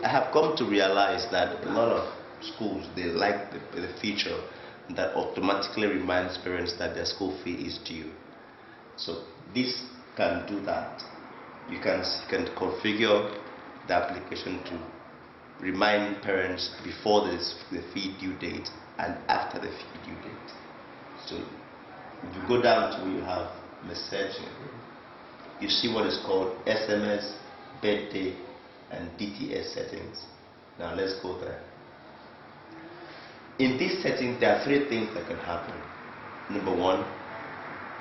I have come to realize that a lot of schools, they like the feature that automatically reminds parents that their school fee is due. So this can do that. You can configure the application to remind parents before the fee due date and after the fee due date. So if you go down to where you have messaging, you see what is called SMS, birthday, and DTS settings. Now let's go there. In these settings, there are three things that can happen. Number one,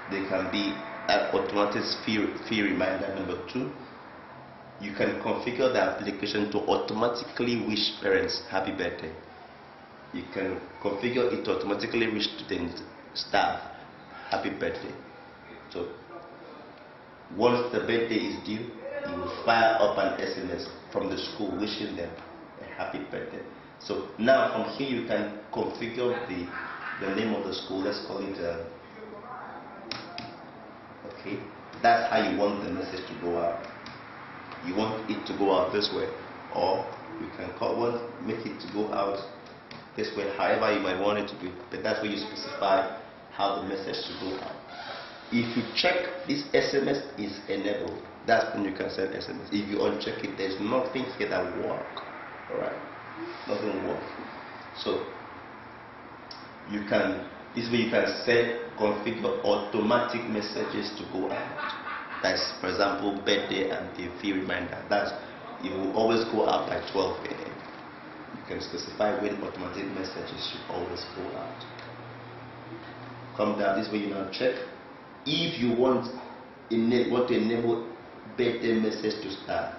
there can be an automatic fee reminder. Number two, you can configure the application to automatically wish parents happy birthday. You can configure it to automatically wish students, staff happy birthday. So once the birthday is due, you will fire up an SMS from the school wishing them a happy birthday. So now from here you can configure the name of the school. Let's call it okay. That's how you want the message to go out. You want it to go out this way, or you can make it to go out this way, however you might want it to be, but that's where you specify how the message should go out. If you check this SMS is enabled, that's when you can send SMS. If you uncheck it, there's nothing here that will work. Alright? Nothing will work. So this way you can configure automatic messages to go out. That's, for example, birthday and the fee reminder. That's, it will always go out by 12 a.m. You can specify when automatic messages should always go out. Come down this way, you now check. If you want to enable birthday message to start,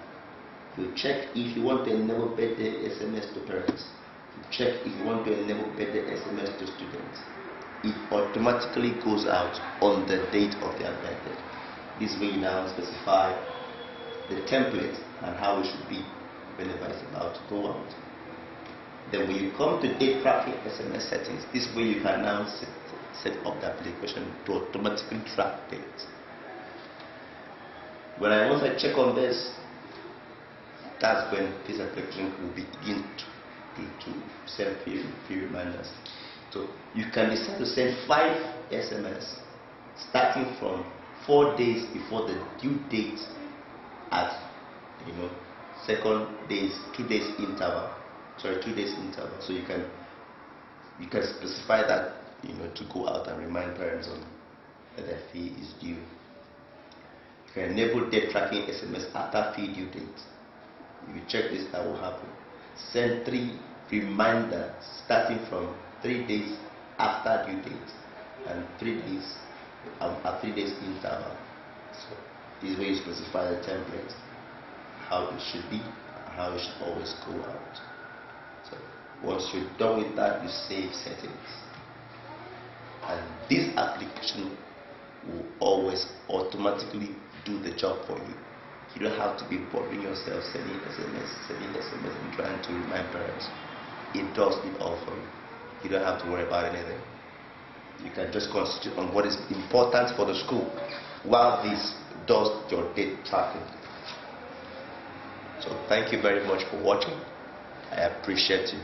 you check if you want to enable birthday SMS to parents. You check if you want to enable birthday SMS to students. It automatically goes out on the date of their birthday. This way you now specify the template and how it should be whenever it's about to go out. Then when you come to date tracking SMS settings, this way you can now set up the application to automatically track dates. Once I check on this, that's when this application will begin to send fee reminders. So you can decide to send 5 SMS starting from 4 days before the due date at 2 days interval. So you can specify that to go out and remind parents on that their fee is due. You can enable date tracking SMS after fee due date. If you check this, that will happen. Send 3 reminders starting from 3 days after due date and 3 days at 3 days interval. So this way you specify the template, how it should be, and how it should always go out. So once you're done with that, you save settings, and this application will always automatically do the job for you. You don't have to be bothering yourself sending SMS and trying to remind parents. It does it all for you. You don't have to worry about anything. You can just concentrate on what is important for the school while this does your date tracking. So thank you very much for watching. I appreciate you.